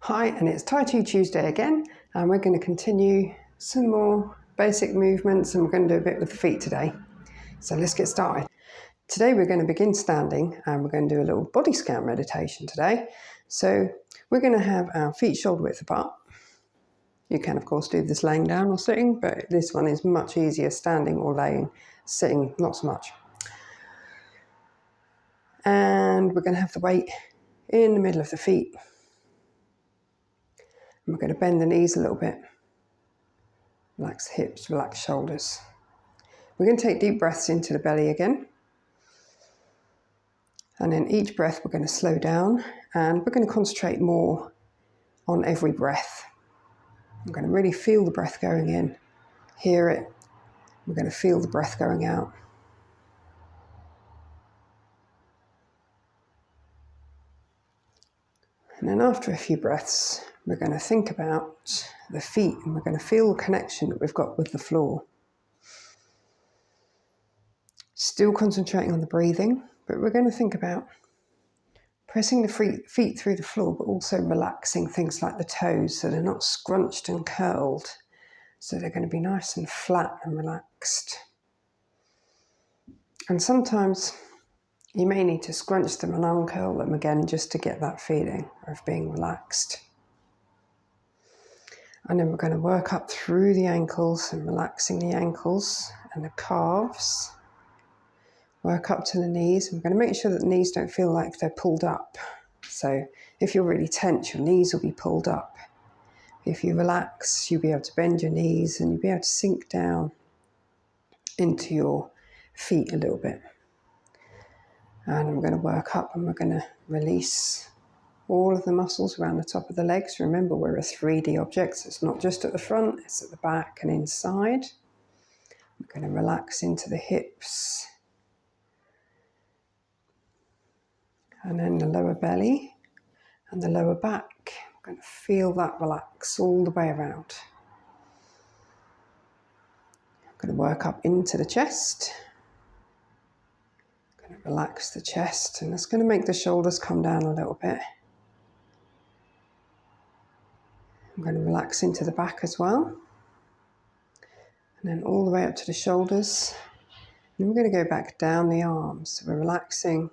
Hi, and it's Tai Chi Tuesday again, and we're going to continue some more basic movements, and we're going to do a bit with the feet today. So let's get started. Today we're going to begin standing, and we're going to do a little body scan meditation today. So we're going to have our feet shoulder width apart. You can of course do this laying down or sitting, but this one is much easier standing or laying. Sitting, not so much. And we're going to have the weight in the middle of the feet. And we're going to bend the knees a little bit. Relax hips, relax shoulders. We're going to take deep breaths into the belly again. And then each breath we're going to slow down and we're going to concentrate more on every breath. I'm going to really feel the breath going in, hear it. We're going to feel the breath going out. And then after a few breaths, we're going to think about the feet and we're going to feel the connection that we've got with the floor. Still concentrating on the breathing, but we're going to think about pressing the feet through the floor, but also relaxing things like the toes so they're not scrunched and curled. So they're going to be nice and flat and relaxed. And sometimes you may need to scrunch them and uncurl them again just to get that feeling of being relaxed. And then we're going to work up through the ankles and relaxing the ankles and the calves. Work up to the knees. I'm going to make sure that the knees don't feel like they're pulled up. So if you're really tense, your knees will be pulled up. If you relax, you'll be able to bend your knees and you'll be able to sink down into your feet a little bit. And I'm going to work up and we're going to release all of the muscles around the top of the legs. Remember, we're a 3D object, so it's not just at the front, it's at the back and inside. We're going to relax into the hips. And then the lower belly and the lower back. I'm going to feel that relax all the way around. I'm going to work up into the chest. I'm going to relax the chest, and that's going to make the shoulders come down a little bit. I'm going to relax into the back as well. And then all the way up to the shoulders. And we're going to go back down the arms. So we're relaxing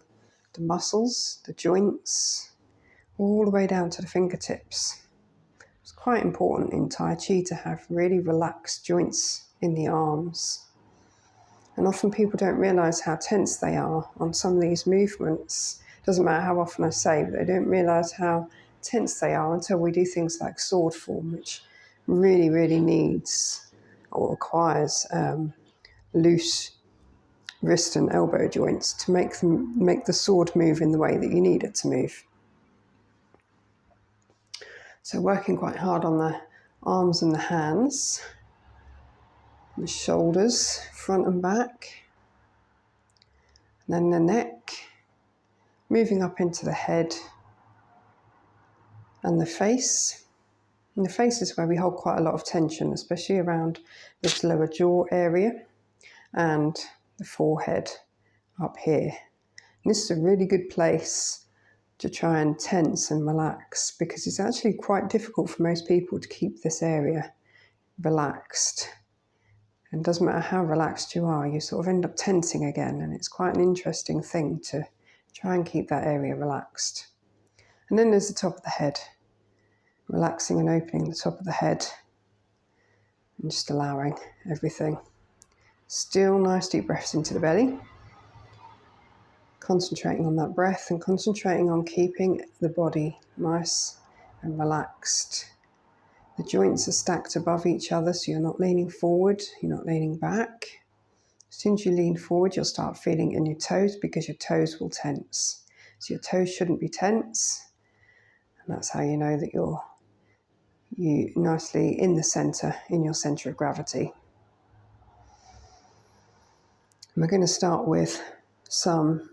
the muscles, the joints, all the way down to the fingertips. It's quite important in Tai Chi to have really relaxed joints in the arms. And often people don't realise how tense they are on some of these movements. Doesn't matter how often I say, but they don't realise how tense they are until we do things like sword form, which really needs or requires loose wrist and elbow joints to make the sword move in the way that you need it to move. So working quite hard on the arms and the hands, the shoulders, front and back, and then the neck, moving up into the head and the face. And the face is where we hold quite a lot of tension, especially around this lower jaw area and the forehead up here. And this is a really good place to try and tense and relax, because it's actually quite difficult for most people to keep this area relaxed. And it doesn't matter how relaxed you are, you sort of end up tensing again, and it's quite an interesting thing to try and keep that area relaxed. And then there's the top of the head, relaxing and opening the top of the head and just allowing everything. Still nice deep breaths into the belly, concentrating on that breath and concentrating on keeping the body nice and relaxed. The joints are stacked above each other, so you're not leaning forward, you're not leaning back. As soon as you lean forward, you'll start feeling in your toes, because your toes will tense. So your toes shouldn't be tense, and that's how you know that you're nicely in the center, in your center of gravity. And we're going to start with some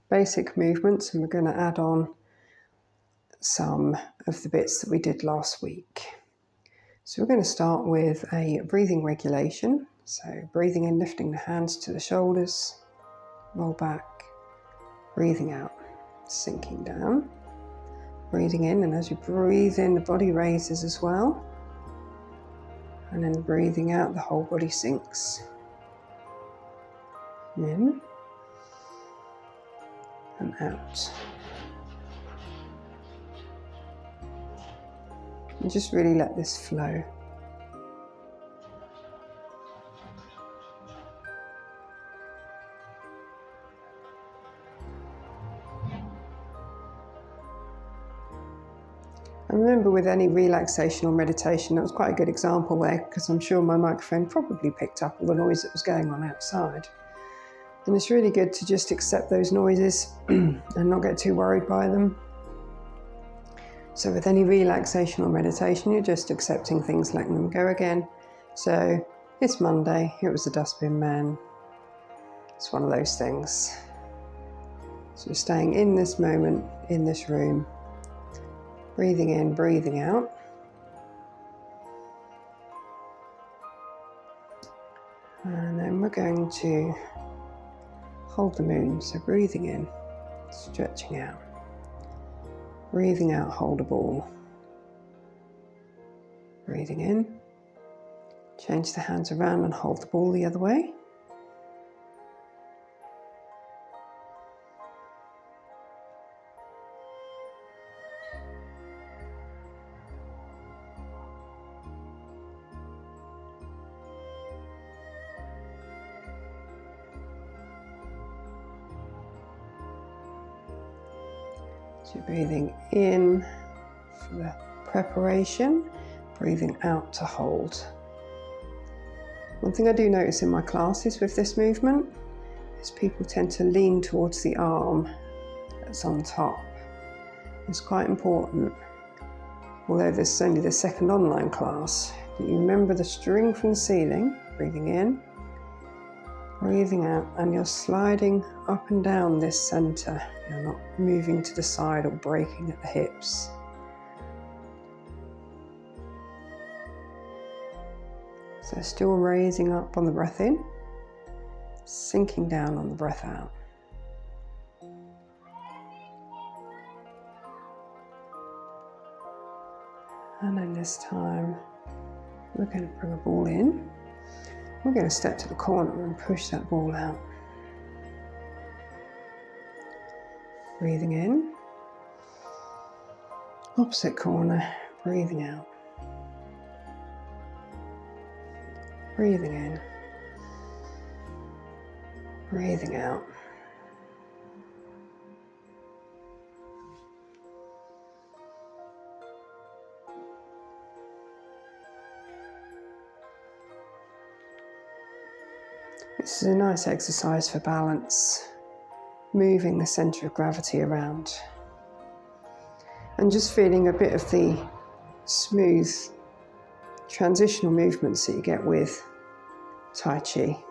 basic movements, and we're going to add on some of the bits that we did last week. So we're going to start with a breathing regulation. So breathing in, lifting the hands to the shoulders, roll back, breathing out, sinking down. Breathing in, and as you breathe in, the body raises as well. And then breathing out, the whole body sinks. In and out. And just really let this flow. And remember, with any relaxation or meditation, that was quite a good example there, because I'm sure my microphone probably picked up all the noise that was going on outside. And it's really good to just accept those noises and not get too worried by them. So with any relaxation or meditation, you're just accepting things, letting them go again. So it's Monday, it was the dustbin man. It's one of those things. So you're staying in this moment, in this room, breathing in, breathing out. And then we're going to hold the moon. So breathing in, stretching out. Breathing out, hold a ball. Breathing in. Change the hands around and hold the ball the other way. So you're breathing in for the preparation, breathing out to hold. One thing I do notice in my classes with this movement is people tend to lean towards the arm that's on top. It's quite important, although this is only the second online class, that you remember the string from the ceiling, breathing in, breathing out, and you're sliding up and down this center. You're not moving to the side or breaking at the hips. So still raising up on the breath in, sinking down on the breath out. And then this time, we're going to bring a ball in. We're going to step to the corner and push that ball out. Breathing in. Opposite corner, breathing out. Breathing in. Breathing out. This is a nice exercise for balance, moving the centre of gravity around and just feeling a bit of the smooth transitional movements that you get with Tai Chi.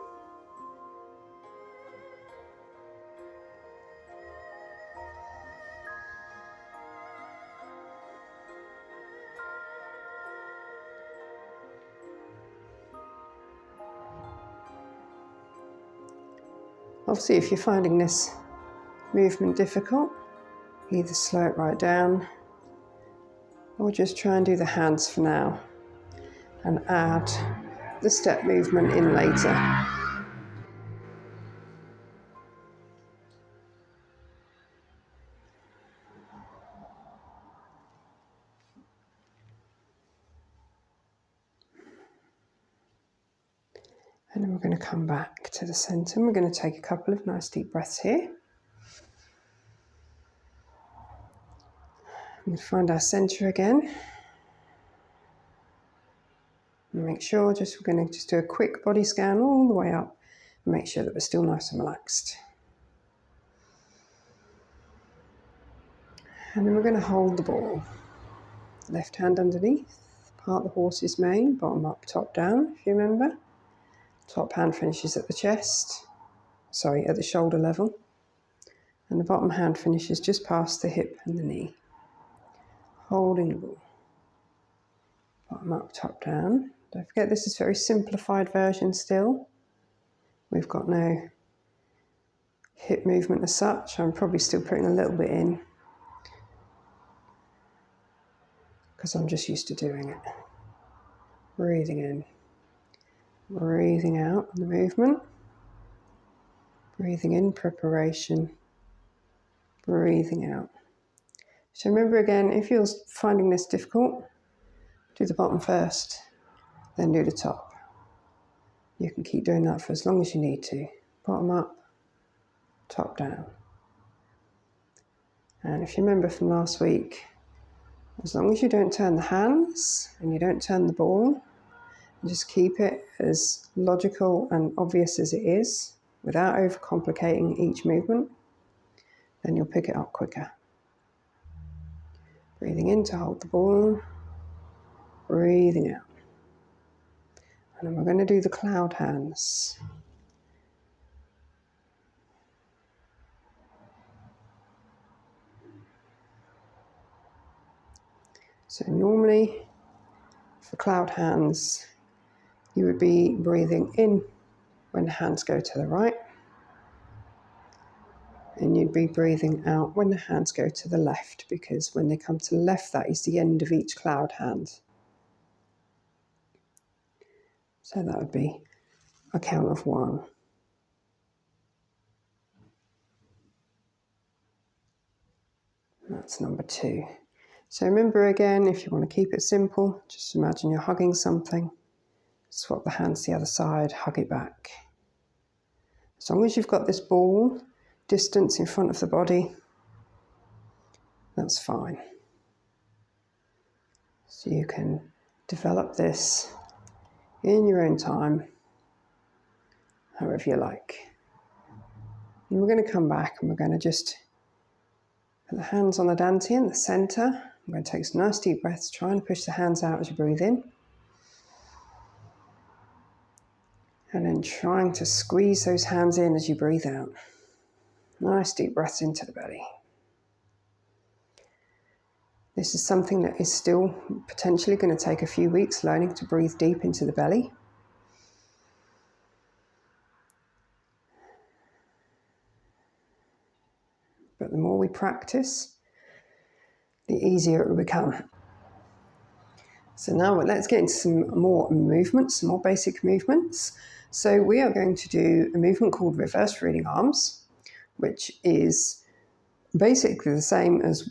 Obviously, if you're finding this movement difficult, either slow it right down or just try and do the hands for now and add the step movement in later. And then we're going to come back to the centre and we're going to take a couple of nice deep breaths here. We'll find our centre again. And make sure we're going to just do a quick body scan all the way up and make sure that we're still nice and relaxed. And then we're going to hold the ball. Left hand underneath, part the horse's mane, bottom up, top down, if you remember. Top hand finishes at the chest, at the shoulder level. And the bottom hand finishes just past the hip and the knee. Holding the ball. Bottom up, top down. Don't forget this is a very simplified version still. We've got no hip movement as such. I'm probably still putting a little bit in. because I'm just used to doing it. Breathing in, breathing out the movement, breathing in preparation, breathing out. So remember again, if you're finding this difficult, do the bottom first, then do the top. You can keep doing that for as long as you need to. Bottom up, top down. And if you remember from last week, as long as you don't turn the hands and you don't turn the ball, just keep it as logical and obvious as it is, without overcomplicating each movement, then you'll pick it up quicker. Breathing in to hold the ball, breathing out. And then we're going to do the cloud hands. So normally, for cloud hands, you would be breathing in when the hands go to the right, and you'd be breathing out when the hands go to the left, because when they come to the left, that is the end of each cloud hand. So that would be a count of 1. That's number 2. So remember again, if you want to keep it simple, just imagine you're hugging something. Swap the hands to the other side, hug it back. As long as you've got this ball distance in front of the body, that's fine. So you can develop this in your own time, however you like. And we're going to come back and we're going to just put the hands on the dantian in the center. I'm going to take some nice deep breaths, trying to push the hands out as you breathe in. And then trying to squeeze those hands in as you breathe out. Nice deep breaths into the belly. This is something that is still potentially going to take a few weeks, learning to breathe deep into the belly. But the more we practice, the easier it will become. So now let's get into some more movements, some more basic movements. So we are going to do a movement called reverse reading arms, which is basically the same as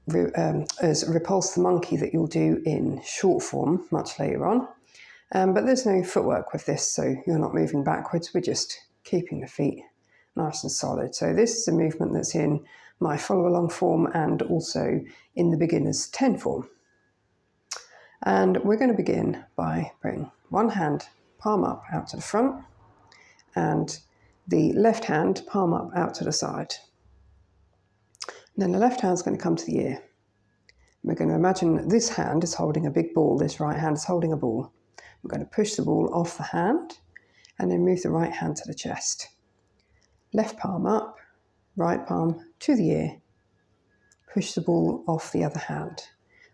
repulse the monkey that you'll do in short form much later on. But there's no footwork with this, so you're not moving backwards. We're just keeping the feet nice and solid. So this is a movement that's in my follow along form and also in the beginner's 10 form. And we're going to begin by putting one hand palm up out to the front and the left hand palm up out to the side. And then the left hand's going to come to the ear. We're going to imagine that this hand is holding a big ball, this right hand is holding a ball. We're going to push the ball off the hand and then move the right hand to the chest. Left palm up, right palm to the ear. Push the ball off the other hand.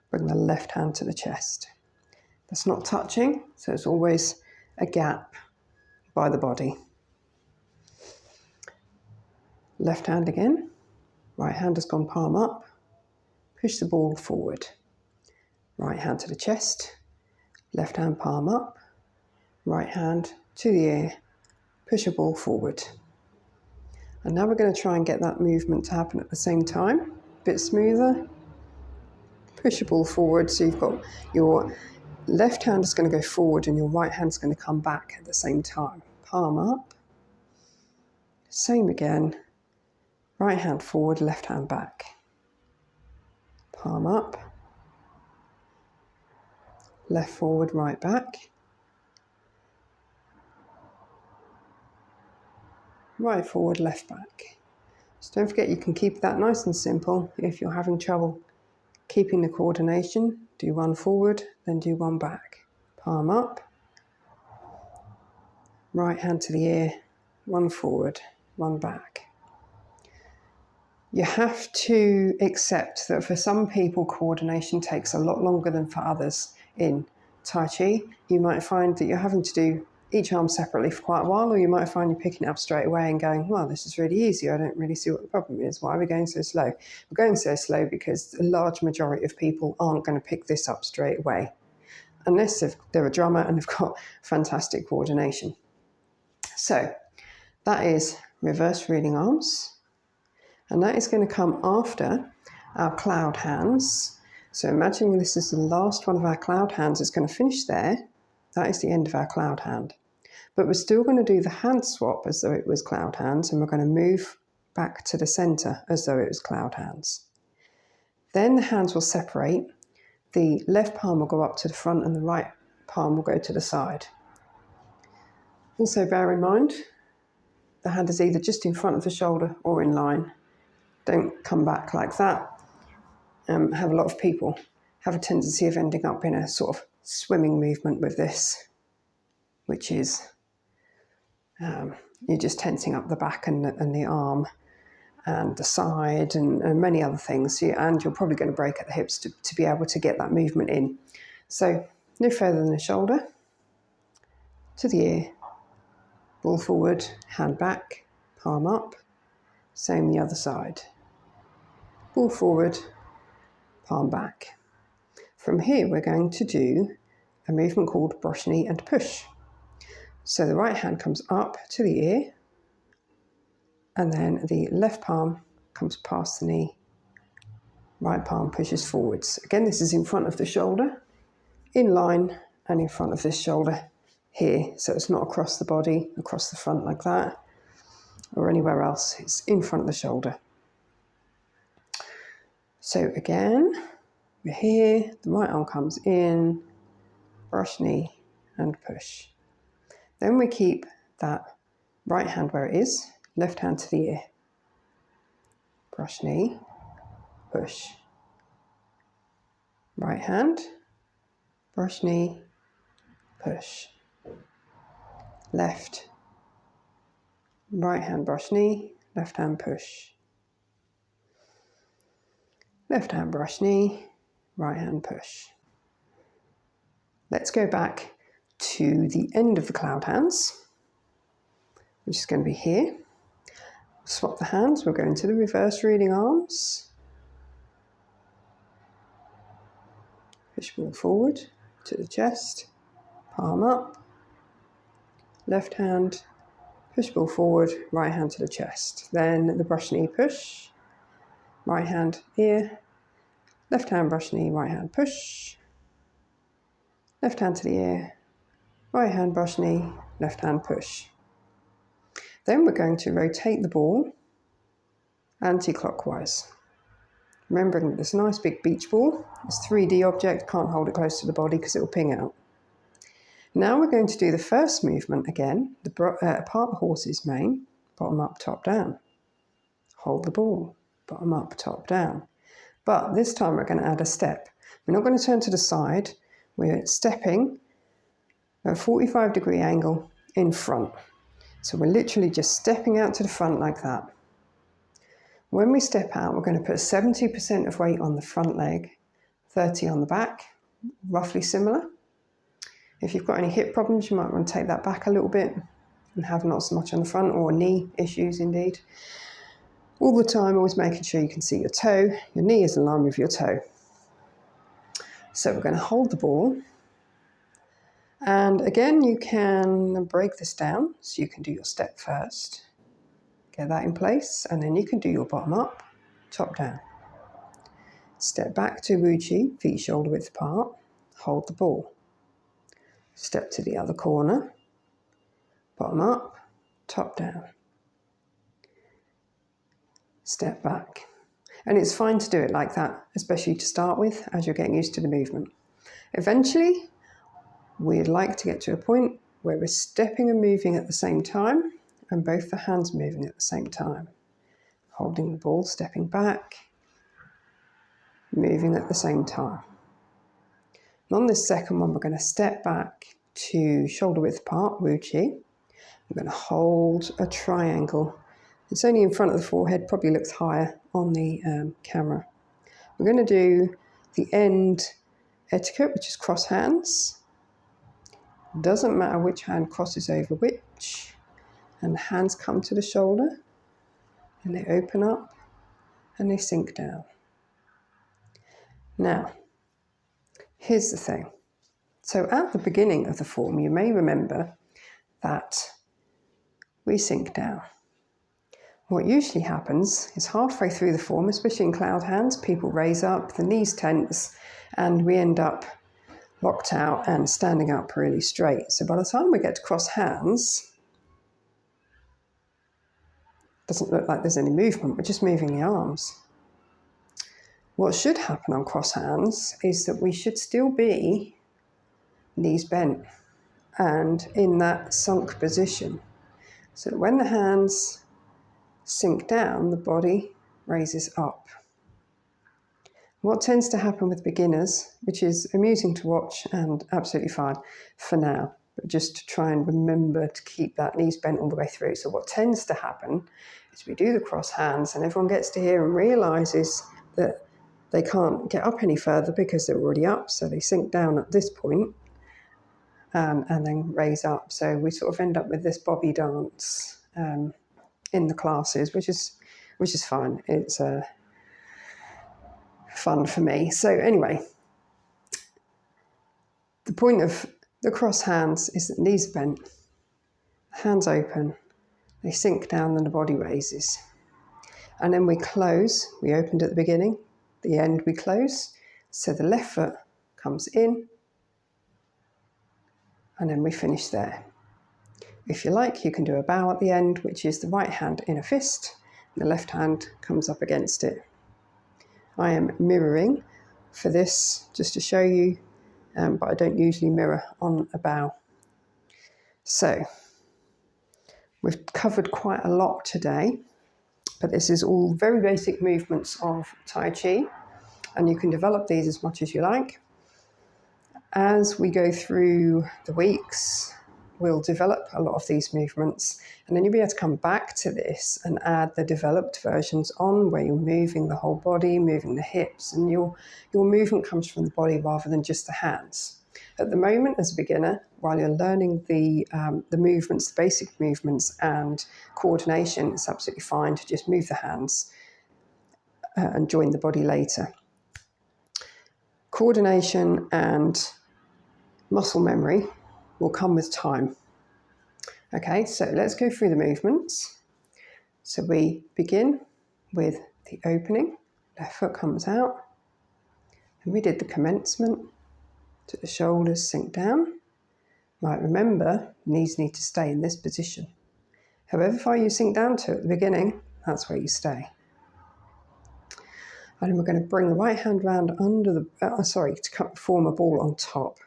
Bring the left hand to the chest. That's not touching, so it's always a gap by the body. Left hand again. Right hand has gone palm up. Push the ball forward. Right hand to the chest. Left hand palm up. Right hand to the ear. Push a ball forward. And now we're going to try and get that movement to happen at the same time. A bit smoother. Push the ball forward, so you've got your left hand is going to go forward and your right hand is going to come back at the same time. Palm up. Same again. Right hand forward, left hand back. Palm up. Left forward, right back. Right forward, left back. So don't forget, you can keep that nice and simple. If you're having trouble keeping the coordination, do one forward, then do one back. Palm up. Right hand to the ear, one forward, one back. You have to accept that for some people, coordination takes a lot longer than for others. In Tai Chi, you might find that you're having to do each arm separately for quite a while, or you might find you're picking it up straight away and going, well, this is really easy. I don't really see what the problem is. Why are we going so slow? We're going so slow because a large majority of people aren't going to pick this up straight away, unless they're a drummer and they've got fantastic coordination. So that is reverse reading arms, and that is going to come after our cloud hands. So imagine this is the last one of our cloud hands. It's going to finish there. That is the end of our cloud hand. But we're still going to do the hand swap as though it was cloud hands, and we're going to move back to the center as though it was cloud hands. Then the hands will separate. The left palm will go up to the front and the right palm will go to the side. Also bear in mind, the hand is either just in front of the shoulder or in line. Don't come back like that. Have a lot of people have a tendency of ending up in a sort of swimming movement with this, which is you're just tensing up the back and the arm and the side and many other things. And you're probably going to break at the hips to be able to get that movement in. So no further than the shoulder, to the ear, ball forward, hand back, palm up. Same the other side. Ball forward, palm back. From here, we're going to do a movement called brush knee and push. So the right hand comes up to the ear, and then the left palm comes past the knee, right palm pushes forwards. Again, this is in front of the shoulder, in line and in front of this shoulder here. So it's not across the body, across the front like that, or anywhere else. It's in front of the shoulder. So again, we're here, the right arm comes in, brush knee and push. Then we keep that right hand where it is, left hand to the ear. Brush knee, push. Right hand, brush knee, push. Left, right hand brush knee, left hand push. Left hand brush knee, right hand push. Let's go back to the end of the cloud hands, which is going to be here. Swap the hands, we'll go into the reverse reading arms. Push ball forward to the chest, palm up. Left hand, push ball forward, right hand to the chest. Then the brush knee push, right hand ear, left hand brush knee, right hand push. Left hand to the ear, right hand brush knee, left hand push. Then we're going to rotate the ball anti-clockwise. Remembering that this nice big beach ball, this 3D object, can't hold it close to the body because it will ping out. Now we're going to do the first movement again, part the horse's mane, bottom up, top down. Hold the ball, bottom up, top down. But this time we're going to add a step. We're not going to turn to the side, we're stepping at a 45-degree angle in front. So we're literally just stepping out to the front like that. When we step out, we're going to put 70% of weight on the front leg, 30 on the back, roughly similar. If you've got any hip problems, you might want to take that back a little bit and have not so much on the front, or knee issues indeed. All the time, always making sure you can see your toe. Your knee is in line with your toe. So we're going to hold the ball. And again, you can break this down. So you can do your step first. Get that in place, and then you can do your bottom up, top down. Step back to Wu Chi, feet shoulder width apart, hold the ball. Step to the other corner, bottom up, top down. Step back. And it's fine to do it like that, especially to start with, as you're getting used to the movement. Eventually, we'd like to get to a point where we're stepping and moving at the same time, and both the hands moving at the same time. Holding the ball, stepping back, moving at the same time. And on this second one, we're going to step back to shoulder width apart, Wu Chi. We're going to hold a triangle. It's only in front of the forehead, probably looks higher on the camera. We're going to do the end etiquette, which is cross hands. Doesn't matter which hand crosses over which. And the hands come to the shoulder and they open up and they sink down. Now, here's the thing. So at the beginning of the form, you may remember that we sink down. What usually happens is halfway through the form, especially in cloud hands, people raise up, the knees tense, and we end up locked out and standing up really straight. So by the time we get to cross hands, it doesn't look like there's any movement, we're just moving the arms. What should happen on cross hands is that we should still be knees bent and in that sunk position. So that when the hands sink down, the body raises up. What tends to happen with beginners, which is amusing to watch and absolutely fine for now, but just to try and remember to keep that knees bent all the way through. So what tends to happen is we do the cross hands and everyone gets to here and realizes that they can't get up any further because they're already up. So they sink down at this point and then raise up. So we sort of end up with this bobby dance in the classes, which is fine. It's fun for me. So anyway, the point of the cross hands is that knees are bent, hands open, they sink down, then the body raises. And then we close. We opened at the beginning, the end we close. So the left foot comes in, and then we finish there. If you like, you can do a bow at the end, which is the right hand in a fist, and the left hand comes up against it. I am mirroring for this just to show you, but I don't usually mirror on a bow. So we've covered quite a lot today, but this is all very basic movements of Tai Chi, and you can develop these as much as you like. As we go through the weeks, we'll develop a lot of these movements, and then you'll be able to come back to this and add the developed versions on where you're moving the whole body, moving the hips, and your movement comes from the body rather than just the hands. At the moment, as a beginner, while you're learning the movements, the basic movements and coordination, it's absolutely fine to just move the hands and join the body later. Coordination and muscle memory will come with time. Okay, so let's go through the movements. So we begin with the opening. Left foot comes out. And we did the commencement to the shoulders sink down. Right, remember, knees need to stay in this position. However far you sink down to at the beginning, that's where you stay. And then we're going to bring the right hand round under the, to form a ball on top.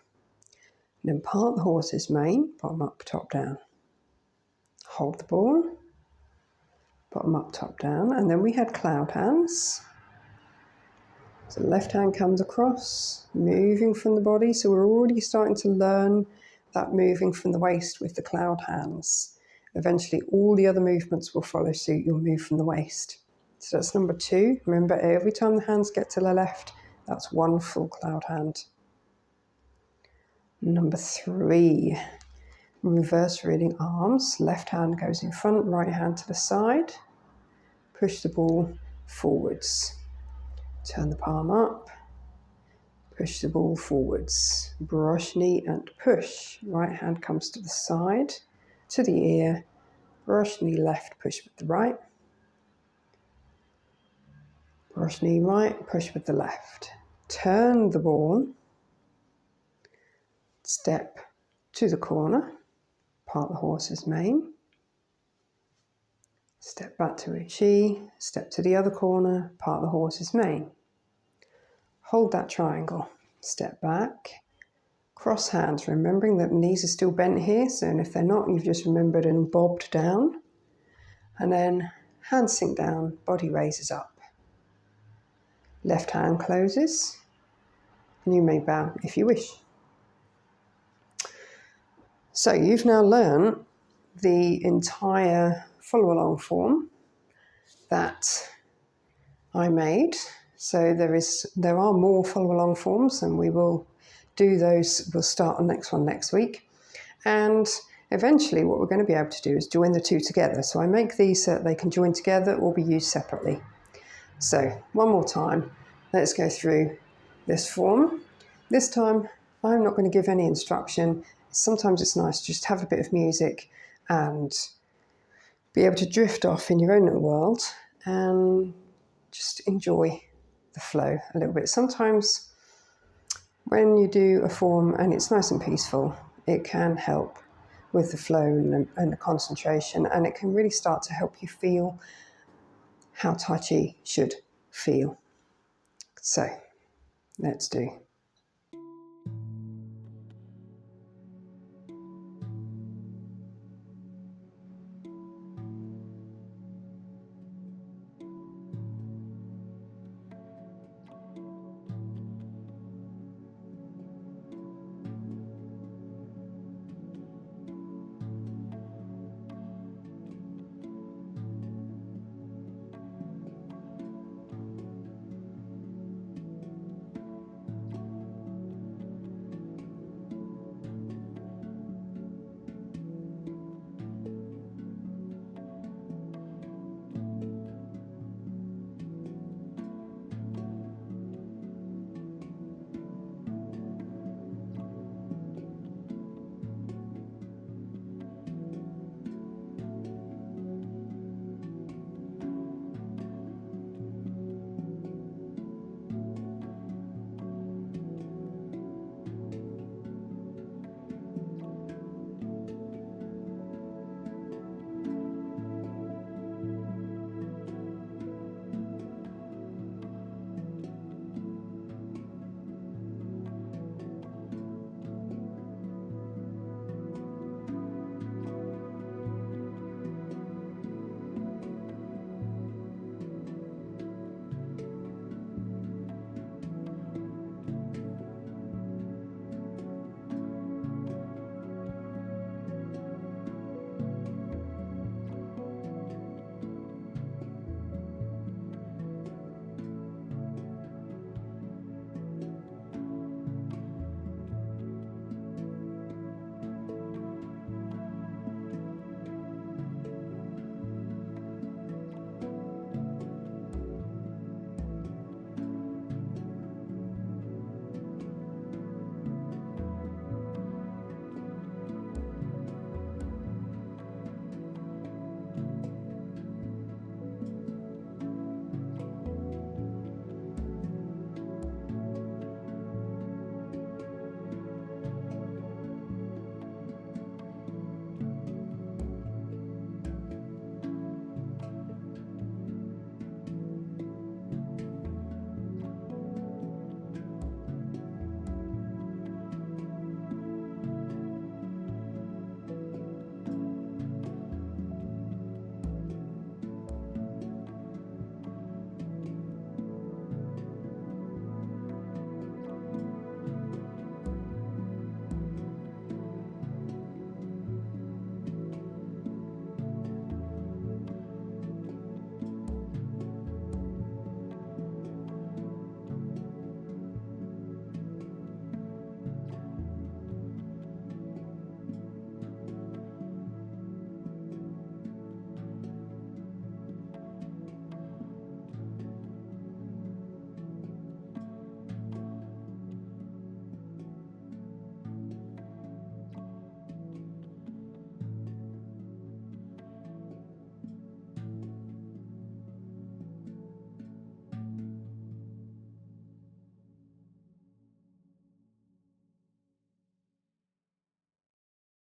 And then part the horse's mane, bottom up, top down. Hold the ball, bottom up, top down. And then we had cloud hands. So the left hand comes across, moving from the body. So we're already starting to learn that moving from the waist with the cloud hands. Eventually, all the other movements will follow suit. You'll move from the waist. So that's number 2. Remember, every time the hands get to the left, that's one full cloud hand. Number 3, reverse reading arms. Left hand goes in front, right hand to the side. Push the ball forwards. Turn the palm up. Push the ball forwards. Brush knee and push. Right hand comes to the side, to the ear. Brush knee left, push with the right. Brush knee right, push with the left. Turn the ball. Step to the corner. Part the horse's mane. Step back to a chi. Step to the other corner. Part the horse's mane. Hold that triangle. Step back. Cross hands, remembering that the knees are still bent here. So if they're not, you've just remembered and bobbed down. And then hands sink down, body raises up. Left hand closes. And you may bow if you wish. So you've now learned the entire follow-along form that I made. So there are more follow-along forms, and we will do those. We'll start the next one next week. And eventually what we're going to be able to do is join the two together. So I make these so that they can join together or be used separately. So one more time, let's go through this form. This time I'm not going to give any instruction. Sometimes it's nice to just have a bit of music and be able to drift off in your own little world and just enjoy the flow a little bit. Sometimes when you do a form and it's nice and peaceful, it can help with the flow and the concentration, and it can really start to help you feel how Tai Chi should feel. So let's do